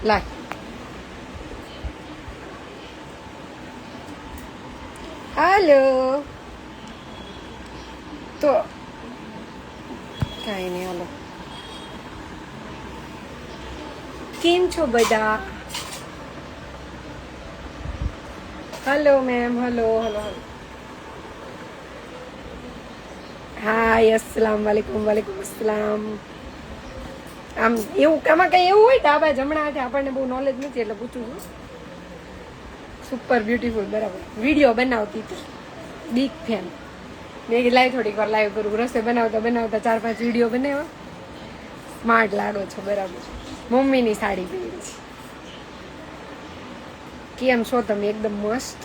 લાય હાલો તો કાંઈ નહીં હાલો કેમ છો બધા hello ma'am hello hello hi અસ્સલામ વાલેકુમ વાલેકુમ અસ્સલામ આમ એવું આમાં કઈ એવું હોય ડાબા જમણા હાથે આપણને બહુ નોલેજ નથી એટલે પૂછું છું સુપર બ્યુટીફુલ બરાબર વિડીયો બનાવતી હતી બિગ ફેન મેં લાઈવ થોડીક વાર લાઈવ કરું રસોઈ બનાવતા બનાવતા 4-5 વિડીયો બનાવ્યા સ્માર્ટ લાગો છો બરાબર મમ્મીની સાડી પહેરી છે કેમ છો તમે એકદમ મસ્ત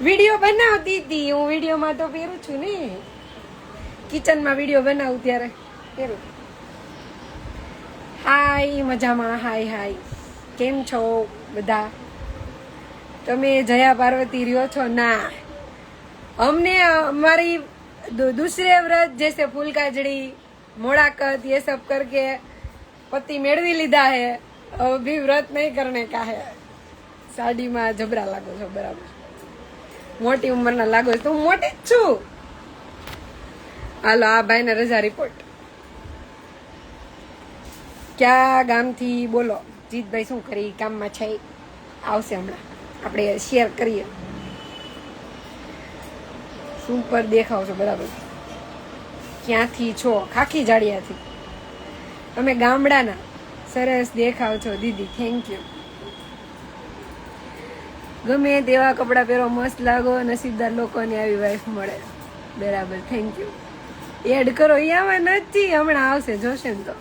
વિડીયો બનાવતી હતી હું વિડીયોમાં તો પહેરું છું ને કિચનમાં વિડીયો બનાવું ત્યારે પહેરું હાય મજામાં હાય હાય કેમ છો બધા તમે જયા પાર્વતી રહ્યો છો ના हमने हमारी दूसरे व्रत जैसे फूल काजड़ी मोड़ाकत ये सब करके पति मेड़वी लीधा है अब भी व्रत नहीं करने का है साड़ी में जबरा लागो छो बराबर मोटी उम्र ना लागो तो मोटी ज छू हालो आ भाई ने रजा रिपोर्ट क्या गाम थी बोलो जीत भाई शू करी काम में छे आवशे हमणा आपणे शेर करिए सुपर देखाव छो बराबर क्यांथी छो खाखी जाड़ियाथी तमे गामडाना सरस देखाव छो दीदी थैंक यू गमे तेवा कपड़ा पहेरो मस्त लागो नसीबदार लोकोने आवी वाइफ मळे बराबर थैंक यू एड करो यामां नथी हमणा आवशे जोशे ने तो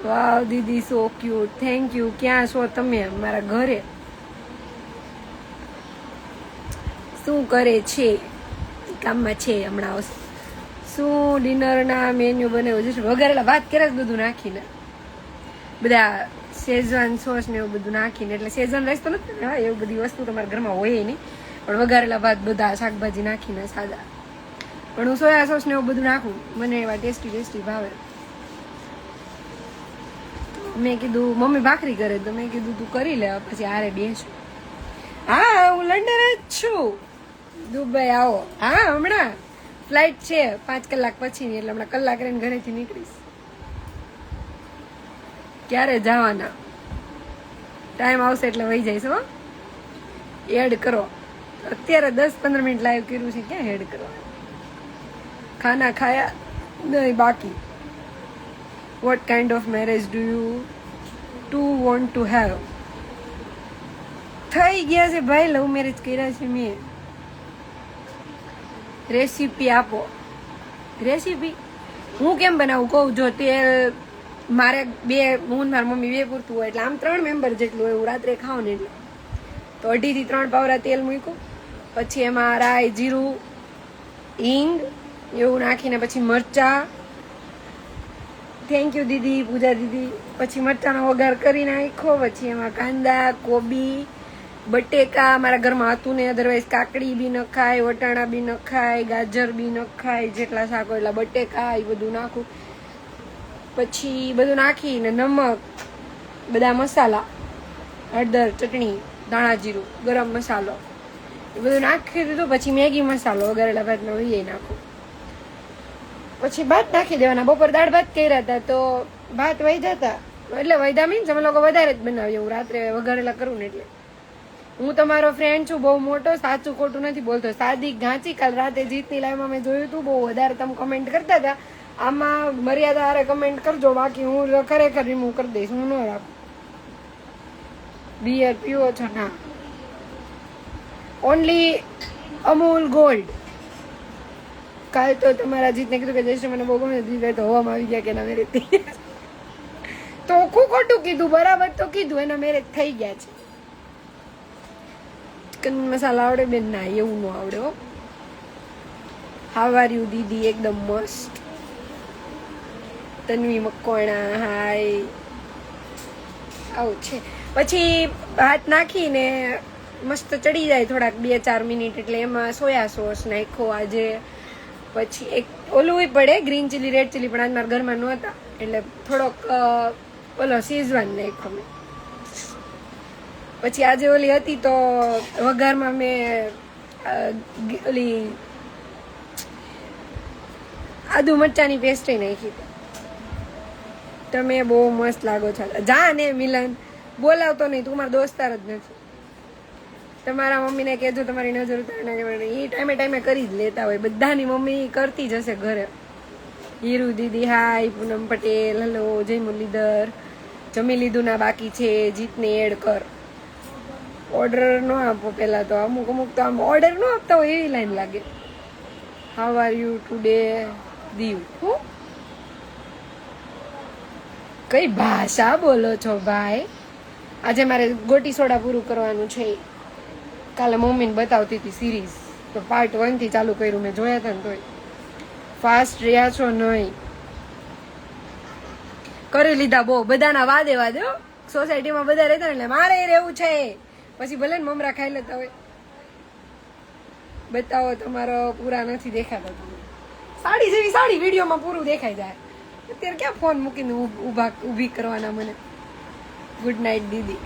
वाव दीदी सो क्यूट थैंक यू क्या छो तमे मारा घरे શું કરે છે કામમાં છે હમણાં આવશે શું ડિનરના મેન્યુ બનાવ્યું છે વઘારેલા ભાત કરે જ બધું નાખીને બધા શેઝવાન સોસ ને એવું બધું નાખીને એટલે શેઝવાન રાઈસ તો નથી હા એવું બધી વસ્તુ તમારા ઘરમાં હોય નહીં પણ વઘારેલા ભાત બધા શાકભાજી નાખીને સાદા પણ હું સોયા સોસ ને એવું બધું નાખું મને એવા ટેસ્ટી ભાવે મેં કીધું મમ્મી ભાખરી કરે તો મેં કીધું તું કરી લે પછી હારે બેસું હા હું લંડન જ છું દુબઈ આવો હા હમણાં ફ્લાઇટ છે 5 કલાક પછીની એટલે હમણાં કલાક રહીને ઘરેથી નીકળીશ ક્યારે જવાના ટાઈમ આવશે એટલે વહી જઈશ હો એડ કરો અત્યારે 10-15 મિનિટ લાઈવ કર્યું છે ક્યાં એડ કરો ખાના ખાયા નહીં બાકી what kind of marriage do you two want to have થઈ ગયા છે ભાઈ લવ મેરેજ કર્યા છે મેં રેસીપી આપો રેસીપી હું કેમ બનાવું કહું જો તેલ મારે હું મારી મમ્મી બે પૂરતું હોય એટલે આમ 3 મેમ્બર જેટલું હોય હું રાત્રે ખાઉં ને એટલે તો 2.5 થી 3 પાવરા તેલ મૂક્યું પછી એમાં રાઈ જીરું હિંગ એવું નાખીને પછી મરચા થેન્ક યુ દીદી પૂજા દીદી પછી મરચાનો વઘાર કરી નાખ્યો પછી એમાં કાંદા કોબી બટેકા મારા ઘરમાં હતું ને અધરવાઇઝ કાકડી બી નખાય વટાણા બી નખાય ગાજર બી નખાય જેટલા શાક હોય એટલા બટેકા એ બધું નાખું પછી બધું નાખીને નમક બધા મસાલા હળદર ચટણી ધાણા જીરું ગરમ મસાલો એ બધું નાખી દીધું પછી મેગી મસાલો વઘારેલા ભાતમાં એ નાખું પછી ભાત નાખી દેવાના બપોર દાળ ભાત કર્યા હતા તો ભાત વહી જતા એટલે વૈદા મીન્સ અમે લોકો વધારે જ બનાવીએ હું રાત્રે વઘારેલા કરું ને એટલે હું તમારો ફ્રેન્ડ છું બહુ મોટો સાચું ખોટું નથી બોલતો સાદી ઘાંચી કાલ રાતે જીતની લાઈવમાં મેં જોયું હતું બહુ વધારે તમે કમેન્ટ કરતા હતા આમાં મર્યાદા હારે કમેન્ટ કરજો બાકી હું ખરેખર રિમૂવ કરી દઈશ હું ન રાખું બિયર પીવો છો ના ઓનલી અમૂલ ગોલ્ડ કાલ તો તમારા જીતને કીધું કે જયશ્રી મને બહુ ગમે દીધું તો હવામાં આવી ગયા કે એના મેરેજ થઈ ગયા તો ખોટું કીધું બરાબર તો કીધું એના મેરેજ થઈ ગયા છે ચિકન મસાલા આવડે બેન ના એવું ન આવડે હો હાવ આર યુ દીદી એકદમ મસ્ત તન્વી મકવાણા હાય આવું છે પછી ભાત નાખીને મસ્ત ચડી જાય થોડાક 2-4 મિનિટ એટલે એમાં સોયા સોસ નાખ્યો આજે પછી એક ઓલું પડે ગ્રીન ચીલી રેડ ચીલી, પણ આજ મારા ઘરમાં નહોતા એટલે થોડોક ઓલો શેઝવાન નાખ્યો મેં. પછી આજે ઓલી હતી તો વઘારમાં મેં ઓલી આદુ મરચાની પેસ્ટ નાખી. તમે બહુ મસ્ત લાગો છો. જા ને મિલન, બોલાવતો નહીં, તું મારો દોસ્તાર જ નથી. તમારા મમ્મીને કહેજો તમારી નજર ઉતારીને, એ ટાઈમે ટાઈમે કરી જ લેતા હોય. બધાની મમ્મી કરતી જ હશે ઘરે. હીરુ દીદી હાય, પૂનમ પટેલ હલો, જય મુરલીધર, જમી લીધું ના બાકી છે, જીતને એડ કર. ઓર્ડર નો આપો પેલા તો, અમુક તો આમ ઓર્ડર નો આપતા હોય એવી લાઈન લાગે. How are you today Diu? હું કઈ ભાષા બોલો છો ભાઈ? આજે મારે ગોટી સોડા પૂરું કરવાનું છે. કાલે મમ્મીને બતાવતી હતી સિરીઝ, તો પાર્ટ 1 થી ચાલુ કર્યું મેં, જોયા હતા ને તોય. ફાસ્ટ રહ્યા છો નહીં? કરી લીધા બહુ બધાના વાદે વાદે. સોસાયટીમાં બધા રહેતા એટલે મારે રહેવું છે. પછી ભલે ને મમરા ખાઈ લેતા હોય. બતાવો તમારો પૂરા નથી દેખાતા. સાડી જેવી સાડી વિડીયોમાં પૂરું દેખાઈ જાય. અત્યારે ક્યાં ફોન મૂકીને ઊભી કરવાના મને. ગુડ નાઇટ દીદી.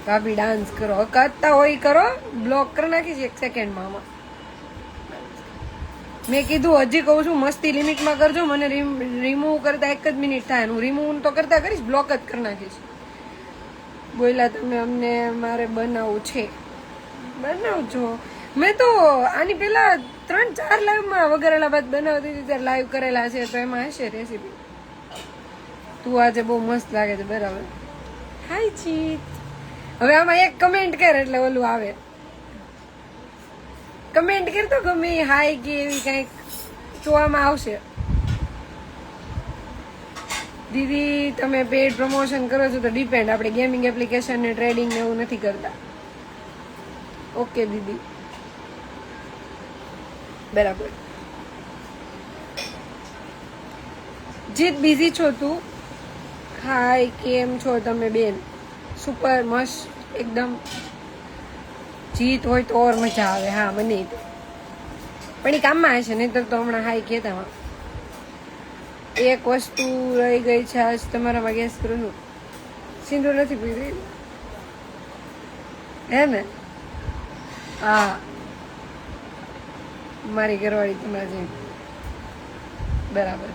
ભાભી ડાન્સ કરો, કરતા હોય કરો, બ્લોક કરી નાખીશ 1 સેકન્ડમાં. આમાં મેં કીધું હજી કહું છું મસ્તી લિમિટમાં કરજો. મને રિમૂવ કરતા 1 જ મિનિટ થાય, હું રિમૂવ તો કરતા કરીશ, બ્લોક જ કરી નાખીશ. બોલ્યા તમે અમને, મારે બનાવવું છે. બનાવજો. મેં તો આની પેલા 3-4 લાઈવમાં વઘારેલા ભાત બનાવતી હતી, ત્યારે લાઈવ કરેલા છે, તો એમાં હશે રેસીપી. તું આજે બહુ મસ્ત લાગે છે. બરાબર. હાય જીત. હવે આમાં એક કમેન્ટ કર એટલે ઓલું આવે. કમેન્ટ કરતો ગમે હાય કે એવી કંઈક તો આમાં આવશે. દીદી તમે પેડ પ્રમોશન કરો છો તો ડિપેન્ડ. આપણે ગેમિંગ એપ્લિકેશન ને ટ્રેડિંગ ને એવું નથી કરતા. ઓકે દીદી, બરાબર. જીત બિઝી છો તું? હાય, કેમ છો તમે બેન? સુપર મસ્ત એકદમ. જીત હોય તો ઓર મજા આવે. હા મને પણ એ કામમાં હશે, નહીં તો હમણાં હાય કહેતા. એક વસ્તુ રહી ગઈ છે આજ તમારામાં ગેસ કરું છું. સિંદૂર નથી પીધી હે ને? હા, મારી ઘરવાળી તમારા જેમ. બરાબર.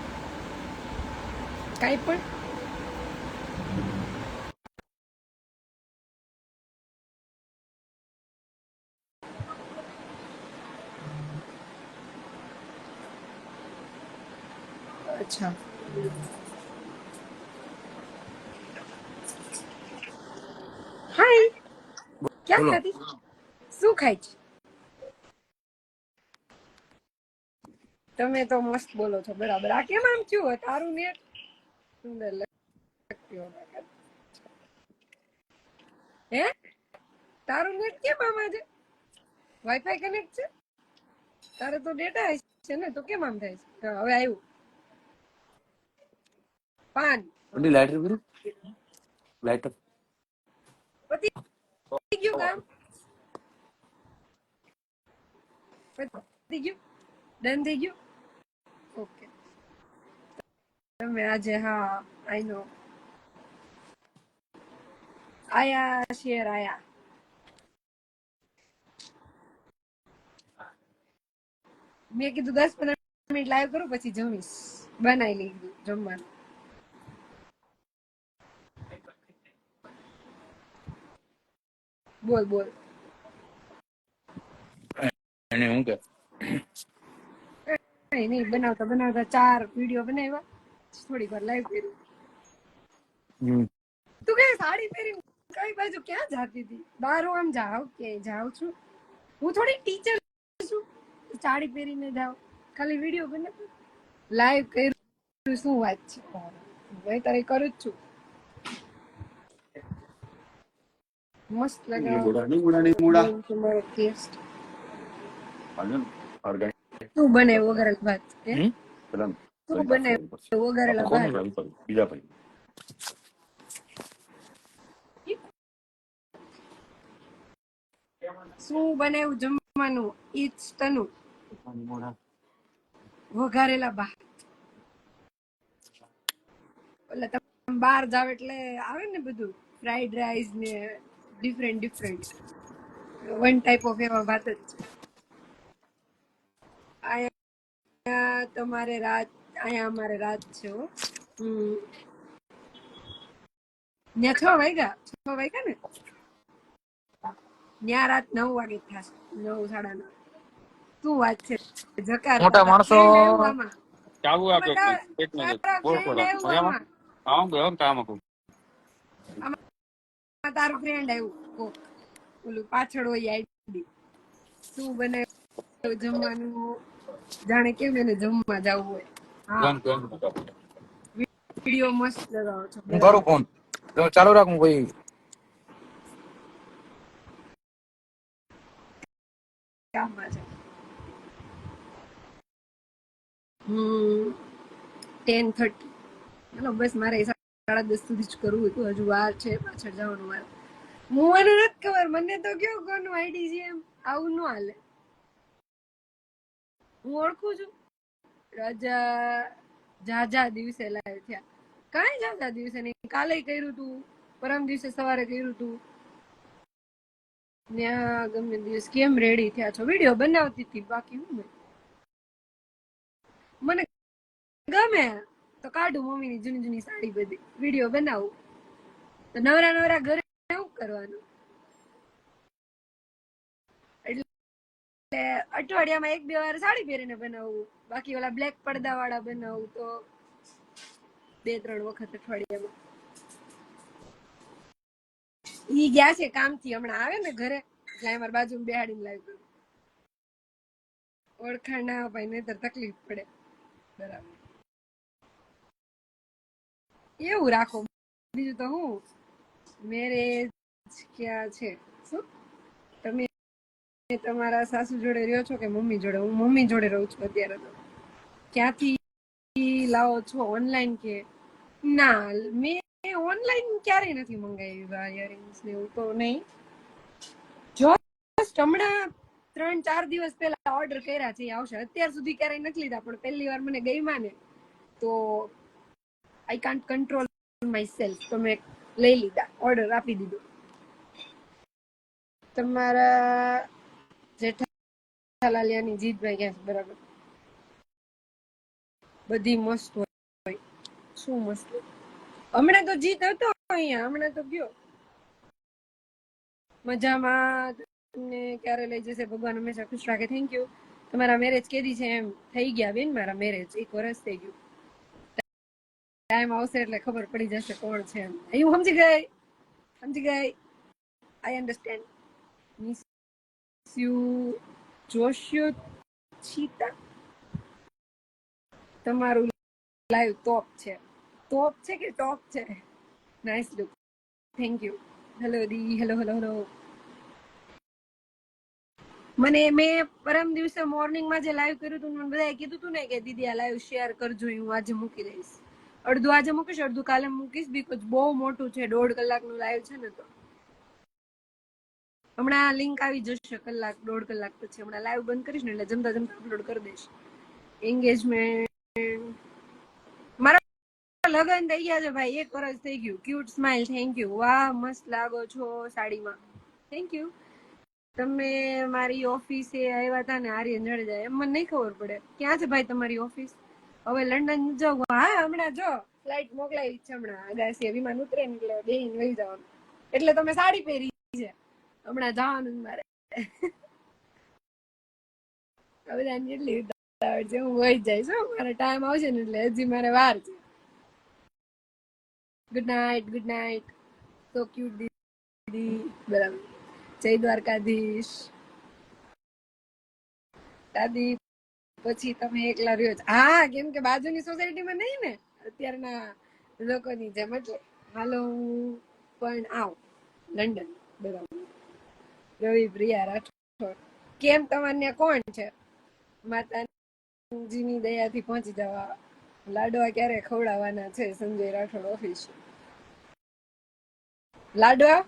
કાંઈ પણ અચ્છા. હાય, ક્યાં ખાતી? શું ખાય છે? તમે તો મસ્ત બોલો છો. બરાબર. આ કેમ આમ થયું? તારું નેટ સુંદર લાગતી હોય. હે, તારું નેટ કેમ આમ આજે વાઈફાઈ કનેક્ટ છે? તારે તો ડેટા છે ને, તો કેમ આમ થાય છે? હવે આવ્યું. પાન લાઈટર કર્યું, લાઈટર પતી ગયું કામ? પતી ગયું? ડન થઈ ગયું? ઓકે. તમે આજે હા આઈ નો આયા શેર આયા. મેં કીધું 10-15 મિનિટ લાઈવ કરું પછી જમીશ. બનાવી લીધું જમવાનું. બોલ બોલ. એને હું કે કઈ નહીં, બનાવતા બનાવતા 4 વિડીયો બનાવ્યા, થોડીક વાર લાઈવ કર્યું. તું કઈ સાડી પહેરીને કઈ બાજુ ક્યાં જાતી હતી? બહાર આમ જાવ કે જાઉં છું? હું થોડી ટીચર છું, સાડી પહેરીને જાવ? ખાલી વિડીયો બનાવ, લાઈવ કર્યું. શું વાત છે? હું તારે કરું જ છું. મસ્ત લગાવ તમારો ટેસ્ટ. શું બનાવ્યું વઘારેલા ભાત? શું બનાવ્યું વઘારેલા ભાત? બીજા ભાઈ શું બનાવ્યું જમવાનું? ઈજ તનુ વઘારેલા ભાત. એટલે તમે બહાર જાવ એટલે આવે ને બધું ફ્રાઈડ રાઈસ ને ડિફરન્ટ વન ટાઈપ ઓફ એવા ભાત જ છે. અહીંયા તમારે રાત, અહીંયા અમારે રાત છે હો. ત્યાં 6 વાગ્યા ને ત્યાં રાત 9 વાગે થશે, 9 સાડા 9. શું વાત છે, જકાર મોટા તારા માણસો ફ્રેન્ડ આવ્યું આમાં, ચાલુ આમાં આપ્યો એક મિનિટ તારા બોલ ફ્રેન્ડ બોલ આવ્યું મજામાં કામ હતું આમાં તારું ફ્રેન્ડ આવ્યું કોક, ઓલું પાછળ હોય આઈડી. શું બનાવ્યું જમવાનું, જાણે કેમ એને જમવા જવું હોય. હા, વિડીયો મસ્ત લગાવો છો. હું કરું ફોન તો ચાલુ રાખ, હું કોઈ કામમાં છે. 10:30. હાલો બસ, મારે 10:30 સુધી જ કરવું હતું, હજુ વાર છે, પાછળ જવાનું વાર. મને નથી ખબર, મને તો કયો કોનું આઈડી છે એમ, આવું ન હાલે. હું ઓળખું છું. ઝાઝા દિવસે લાઈવ થયા, કાંઈ ઝાઝા દિવસે નહીં, કાલે કર્યું તું, પરમ દિવસે સવારે કર્યું તું. ત્યાં ગમે દિવસ કેમ રેડી થયા છો, વિડીયો બનાવતી હતી, બાકી હું મને ગમે તો કાઢું મમ્મીની જૂની સાડી બધી, વિડીયો બનાવું. તો નવરા ઘરે એવું કરવાનું. એટલે અઠવાડિયામાં 1-2 વાર સાડી પહેરીને બનાવવું, બાકી ઓલા બ્લેક પડદા વાળા બનાવું તો 2-3 વખત અઠવાડિયામાં. ઈ ગયા છે કામથી, હમણાં આવે ને ઘરે એટલે અમારી બાજુમાં બેહાડીને લાવી કરું. ઓળખાણ ના અપાય નહીતર તકલીફ પડે. બરાબર, એવું રાખો, બીજું તો હું. મેરેજ ક્યાં છે? શું તમે તમારા સાસુ જોડે રહ્યો છો કે મમ્મી જોડે? હું મમ્મી જોડે રહું છું અત્યારે. તો ક્યાંથી લાવો છો, ઓનલાઈન કે? ના, મેં ઓનલાઈન ક્યારેય નથી મંગાવ્યું ઇયરિંગ્સ ને એવું તો નહીં. જસ્ટ હમણાં 3-4 દિવસ પહેલા ઓર્ડર કર્યા છે, આવશે. અત્યાર સુધી ક્યારેય નથી લીધા, પણ પહેલી વાર મને ગમ્યા ને તો I can't control my self, તો મેં લઈ લીધા, ઓર્ડર આપી દીધો. તમારા જેઠાલાલિયાની જીતભાઈ ક્યાં છે? બરાબર, બધી મસ્ત હોય. શું મસ્ત? હમણાં તો જીત હતો અહીંયા, હમણાં તો ગયો. મજામાં. તમને ક્યારે લઈ જશે ભગવાન, હંમેશા ખુશ રાખે. Thank you. તમારા મેરેજ કેદી છે? એમ થઈ ગયા બેન મારા મેરેજ, 1 વર્ષ થઈ ગયું. ટાઈમ આવશે એટલે ખબર પડી જશે કોણ છે એમ. હું સમજી ગઈ. I understand. Miss you Joshita. તમારું લાઈવ ટોપ છે. ટોપ છે કે ટોપ છે? Nice look, thank you. Hello દી, હેલો. મેં પરમ દિવસે મોર્નિંગમાં જે લાઈવ કર્યું હતું, મને બધાએ કીધું હતું ને કે દીદી આ લાઈવ શેર કરજો, હું આજે મૂકી દઈશ. અડધું આજે મૂકીશ, અડધું કાલે મૂકીશ, બીકોઝ બહુ મોટું છે, 1.5 કલાકનું લાઈવ છે ને. તો હમણાં લિંક આવી જશે 1-1.5 કલાક પછી. હમણાં લાઈવ બંધ કરીશ ને એટલે જમતા અપલોડ કરી દઈશ. એન્ગેજમેન્ટ મારા લગ્ન થઈ ગયા છે ભાઈ, 1 વર્ષ થઈ ગયું. Cute smile, thank you. વાહ, મસ્ત લાગો છો સાડીમાં, થેન્ક યુ. તમે મારી ઓફિસે આવ્યા હતા ને, આર્યન જાડેજા, એમ મને નહીં ખબર પડે. ક્યાં છે ભાઈ તમારી ઓફિસ? હવે લંડન જાવ? હા, હમણાં જો ફ્લાઇટ મોકલાવી છે, હમણાં અગાસી વિમાન ઉતરે ને એટલે બેહીને વહી જવાનું. એટલે તમે સાડી પહેરી છે, હમણાં જવાનું મારે. હવે એટલી ઉતાવળ છે, હું વહી જઈશ. મારે ટાઈમ આવશે ને એટલે હજી મારે વાર છે. Good night. સો ક્યુટ દીદી. બરાબર, જય દ્વારકાધીશ. દાદી પછી તમે એકલા રહ્યો છો? હા, કેમ કે બાજુની સોસાયટીમાં નહીં ને અત્યારના લોકોની જેમ, એટલે હાલો હું પણ આવ લંડન. બરાબર. રવિ પ્રિયા રાઠોડ, કેમ તમારે કોણ છે? માતાજીની દયાથી પહોંચી જવા. લાડવા ક્યારે ખવડાવવાના છે? સંજય રાઠોડ ઓફિસ. લાડવા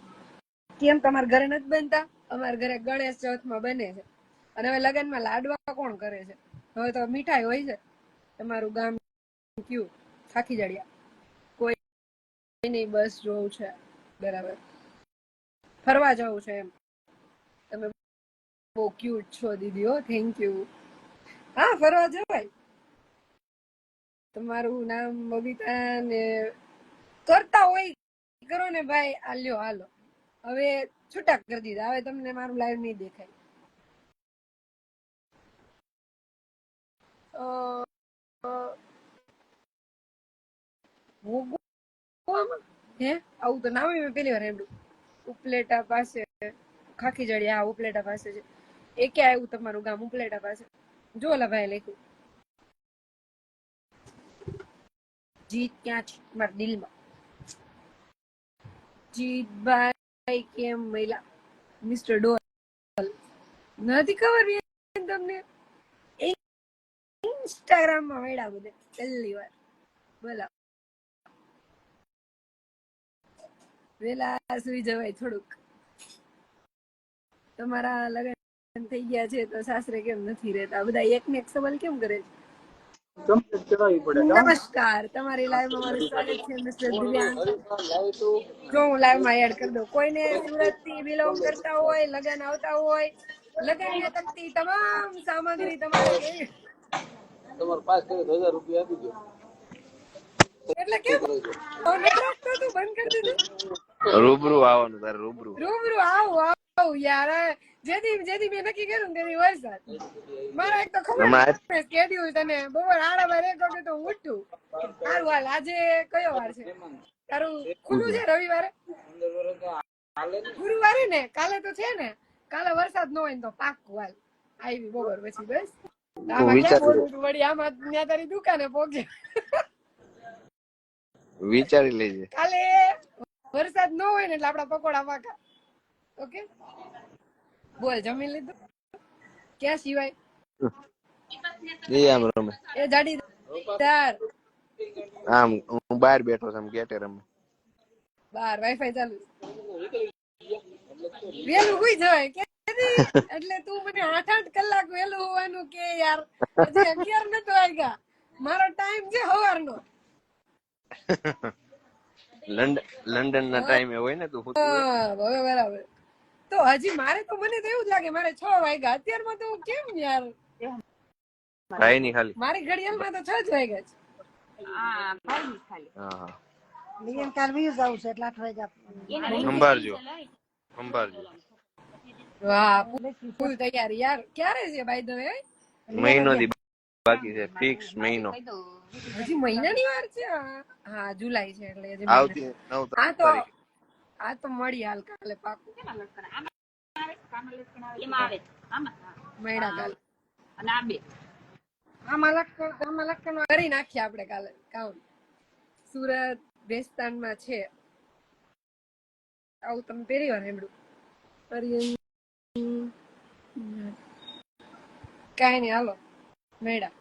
કેમ તમારા ઘરે નથી બનતા? અમારા ઘરે ગણેશ ચોથમાં બને છે, અને હવે લગ્નમાં લાડવા કોણ કરે છે? હવે તો મીઠાઈ હોય છે. તમારું ગામ કયું? ખાખી જડિયા. કોઈ નહીં, બસ જોવું છે. બરાબર. ફરવા જવું છે એમ. તમે બહુ ક્યુટ છો દીદી. હો, થેન્ક યુ. હા, ફરવા જવાય. તમારું નામ બબીતા ને કરતા હોય કરો ને ભાઈ. આલ્યો હાલો, હવે છૂટા કરી દીધા. હવે તમને મારું લાઈવ નહીં દેખાય. હે આવું તો નામ મેં પેલી વાર સાંભળ્યું. ઉપલેટા પાસે ખાખી જડી. હા, ઉપલેટા પાસે છે. એ ક્યાં આવ્યું તમારું ગામ? ઉપલેટા પાસે. જો ઓલા ભાઈ લખ્યું જીત ક્યાં છે મારા દિલમાં. જીતભાઈ કેમ મહિલા મિસ્ટર ડોલ નથી ખબર તમને? ઇન્સ્ટાગ્રામ માં મળ્યા બધે પહેલી વાર. બોલા, વેલા સુઈ જવાય થોડુંક. તમારા લગ્ન થઈ ગયા છે તો સાસરે કેમ નથી રહેતા? બધા એક ને એક સવાલ કેમ કરે છે? નમસ્કાર, તમારી લાઈવ માં મારું સ્વાગત છે મિસ્ટર દિવ્યાંગ. જો હું લાઈવ માં એડ કરી દઉં. કોઈને સુરત થી બિલોંગ કરતા હોય, લગ્ન આવતા હોય, લગ્ન ને લગતી તમામ સામગ્રી તમારે લેવી. તમારે પાસ કરે તો 1000 રૂપિયા આપી દો. એટલે કેમ નથી રાખતો તું? બંધ કરી દીધું? રૂબરૂ આવવાનું તારે રૂબરૂ આવું આવું યાર. જેથી મેં નક્કી કર્યું ને તેની વરસાદ. મારા એક તો ખબર સ્કેડ્યુલ તને બપોર 8:30 વાગે તો ઉઠું. સારું હાલ, આજે કયો વાર છે તારું? ખુલ્લું છે રવિવારે? ગુરુવારે ને? કાલે તો છે ને? કાલે વરસાદ ન હોય ને તો પાક્કું હાલ આવી બપોર પછી. બસ આમાં ક્યાં બોલવું તું વળી? આમાં ત્યાં તારી દુકાને પહોંચે. વિચારી લેજે. કાલે વરસાદ ન હોય ને એટલે આપડા પકોડા પાકા. ઓકે, બોલ, જમી લીધું? ક્યાં સિવાય એ આમ રમે એ જાડીદાર? આમ હું બહાર બેઠો છું, ગેટે રમે. બહાર વાઈફાઈ ચાલુ? વેલું હુઈ જવાય કે? એટલે તું મને 8-8 કલાક વેલું હોવાનું કે યાર. હજી 11 નતો વાગ્યા. મારો ટાઈમ છે સવારનો. લંડન ના ટાઈમે હોય ને તું હોતી હોય. હવે બરાબર. તો હજી મારે તો મને તો એવું જ લાગે મારે 6 વાગ્યા. અત્યારમાં તો કેમ યાર? ભાઈ ની ખાલી મારી ઘડિયાળમાં તો 6 જ વાગ્યા છે. હા, ભાઈ ની ખાલી. હા, નિયમ કાલ વ્યુઝ આવશે એટલે 8 વાગ્યા. સંભાળજો. વાહ, ફૂલ તૈયારી યાર. ક્યારે છે બાય ધ વે? મહિનો દી બાકી છે. ફિક્સ મહિનો. હજી મહિનાની વાર છે? હા, જુલાઈ છે એટલે હજી આવતી 9 તારીખે. આ તો મળી હાલ કાલે પાકું. મહિના કાલે આમાં લખણ કરી નાખીએ આપણે કાલે કાઉન્ટ. સુરત બેસ્તાનમાં છે. આવું તમે પહેલી વાર સાંભળ્યું? કઈ નઈ, હાલો મેળા.